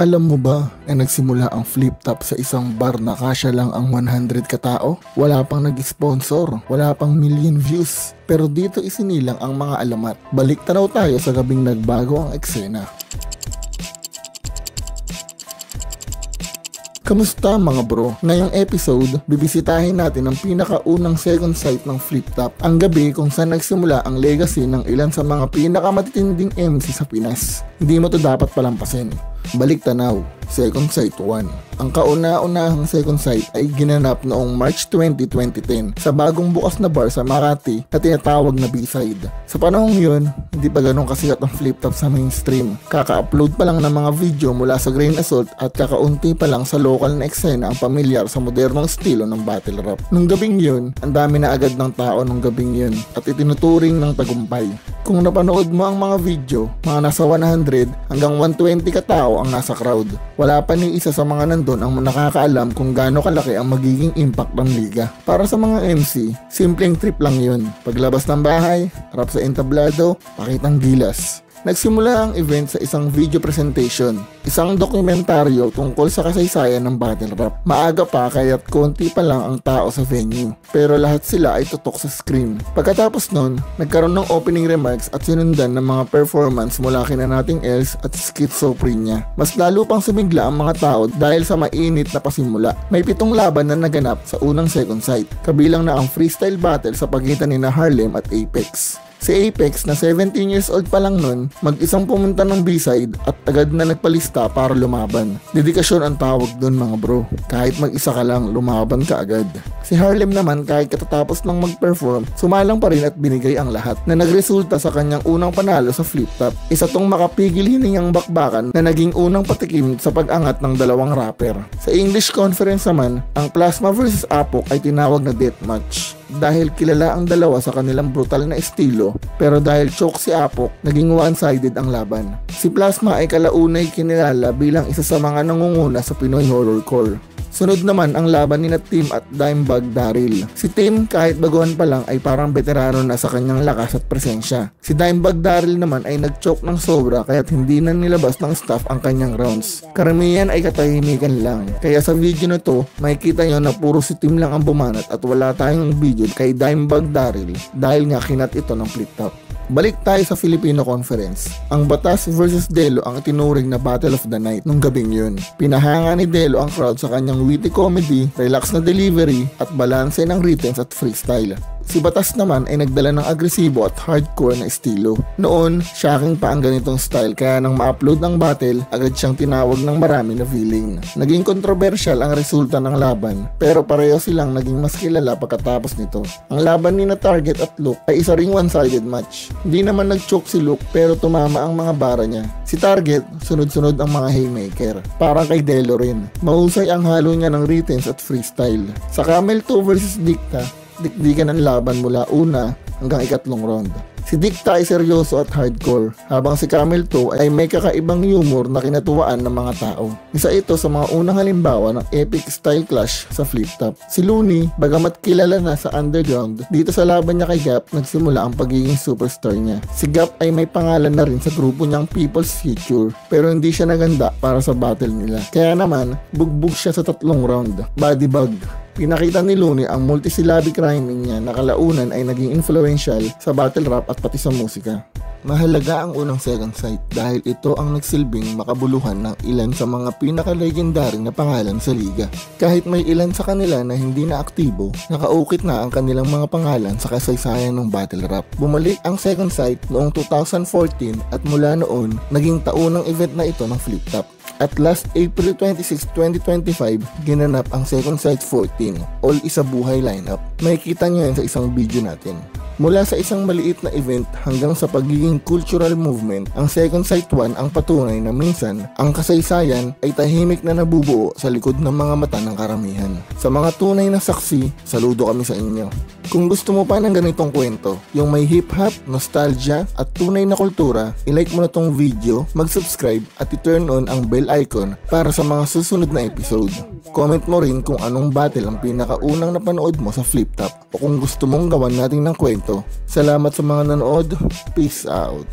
Alam mo ba na nagsimula ang flip top sa isang bar na kasya lang ang 100 katao? Wala pang nag-sponsor, wala pang million views. Pero dito isinilang ang mga alamat. Balik tanaw tayo sa gabing nagbago ang eksena. Kamusta mga bro? Ngayong episode, bibisitahin natin ang pinakaunang second sight ng flip top. Ang gabi kung saan nagsimula ang legacy ng ilan sa mga pinakamatitinding MC sa Pinas. Hindi mo to dapat palampasin. Balik tanaw, Second Sight 1. Ang kauna-unahang Second Sight ay ginanap noong March 20, 2010 sa bagong bukas na bar sa Makati na tinatawag na B-Side. Sa panahong yun, hindi pa ganun kasikat ang flip top sa mainstream. Kaka-upload pa lang ng mga video mula sa Grain Assault at kakaunti pa lang sa local na eksena ang pamilyar sa modernong estilo ng battle rap. Nung gabing yun, ang dami na agad ng tao nung gabing yun at itinuturing ng tagumpay. Kung napanood mo ang mga video, mga nasa 100 hanggang 120 katao ang nasa crowd. Wala pa ni isa sa mga nandun ang nakakaalam kung gaano kalaki ang magiging impact ng liga. Para sa mga MC, simpleng trip lang yun. Paglabas ng bahay, rap sa entablado, pakitang gilas. Nagsimula ang event sa isang video presentation, isang dokumentaryo tungkol sa kasaysayan ng battle rap. Maaga pa kaya't konti pa lang ang tao sa venue, pero lahat sila ay tutok sa screen. Pagkatapos nun, nagkaroon ng opening remarks at sinundan ng mga performance mula kina Nating Els at Schizophrenia. Mas lalo pang sumigla ang mga tao dahil sa mainit na pasimula. May 7 laban na naganap sa unang second sight, kabilang na ang freestyle battle sa pagitan ni Harlem at Apex. Si Apex na 17 years old pa lang nun, mag-isang pumunta ng B-side at agad na nagpalista para lumaban. Dedikasyon ang tawag dun mga bro. Kahit mag-isa ka lang, lumaban ka agad. Si Harlem naman kahit katatapos lang mag-perform, sumalang pa rin at binigay ang lahat na nagresulta sa kanyang unang panalo sa flip top. Isa tong makapigil hiningang bakbakan na naging unang patikim sa pag-angat ng dalawang rapper. Sa English conference naman, ang Plasma vs Apok ay tinawag na deathmatch. Dahil kilala ang dalawa sa kanilang brutal na estilo, pero dahil choke si Apok, naging one-sided ang laban. Si Plasma ay kalaunay kinilala bilang isa sa mga nangunguna sa Pinoy horrorcore. Sunod naman ang laban ni Tim at Dimebag Darryl. Si Tim kahit baguhan pa lang ay parang veterano na sa kanyang lakas at presensya. Si Dimebag Darryl naman ay nag-choke ng sobra kaya't hindi na nilabas ng staff ang kanyang rounds. Karamihan ay katahimikan lang. Kaya sa video na to, makikita nyo na puro si Tim lang ang bumanat at wala tayong video kay Dimebag Darryl dahil nga kinat ito ng flip top. Balik tayo sa Filipino Conference. Ang Batas vs Delo ang itinuring na Battle of the Night nung gabing yun. Pinahanga ni Delo ang crowd sa kanyang witty comedy, relax na delivery at balanse ng rhythms at freestyle. Si Batas naman ay nagdala ng agresibo at hardcore na estilo. Noon, shocking pa ang ganitong style kaya nang ma-upload ng battle, agad siyang tinawag ng marami na villain. Naging controversial ang resulta ng laban, pero pareho silang naging mas kilala pagkatapos nito. Ang laban ni na Target at Luke ay isa ring one-sided match. Hindi naman nag-choke si Luke pero tumama ang mga bara niya. Si Target, sunod-sunod ang mga haymaker. Parang kay Delo rin. Mahusay ang halo niya ng rhythms at freestyle. Sa Camel 2 vs Dicta, dikdikan ang laban mula una hanggang ikatlong round. Si Dicta ay seryoso at hardcore, habang si Camel 2 ay may kakaibang humor na kinatuwaan ng mga tao. Isa ito sa mga unang halimbawa ng epic style clash sa flip top. Si Looney, bagamat kilala na sa underground, dito sa laban niya kay Gap nagsimula ang pagiging superstar niya. Si Gap ay may pangalan na rin sa grupo niyang People's Future, pero hindi siya naganda para sa battle nila. Kaya naman, bugbog siya sa 3 round. Body bag. Pinakita ni Looney ang multisyllabic rhyming niya na kalaunan ay naging influential sa battle rap at pati sa musika. Mahalaga ang unang second sight dahil ito ang nagsilbing makabuluhan ng ilan sa mga pinaka-legendary na pangalan sa liga. Kahit may ilan sa kanila na hindi na aktibo, nakaukit na ang kanilang mga pangalan sa kasaysayan ng battle rap. Bumalik ang second sight noong 2014 at mula noon, naging taunang event na ito ng flip top. At last April 26, 2025, ginanap ang Second Sight 14, all isa buhay lineup. Makikita nyo yan sa isang video natin. Mula sa isang maliit na event hanggang sa pagiging cultural movement, ang Second Sight 1 ang patunay na minsan, ang kasaysayan ay tahimik na nabubuo sa likod ng mga mata ng karamihan. Sa mga tunay na saksi, saludo kami sa inyo. Kung gusto mo pa ng ganitong kwento, yung may hip-hop, nostalgia at tunay na kultura, ilike mo na tong video, mag-subscribe at i-turn on ang bell icon para sa mga susunod na episode. Comment mo rin kung anong battle ang pinakaunang napanood mo sa flip top o kung gusto mong gawan natin ng kwento. Salamat sa mga nanood. Peace out.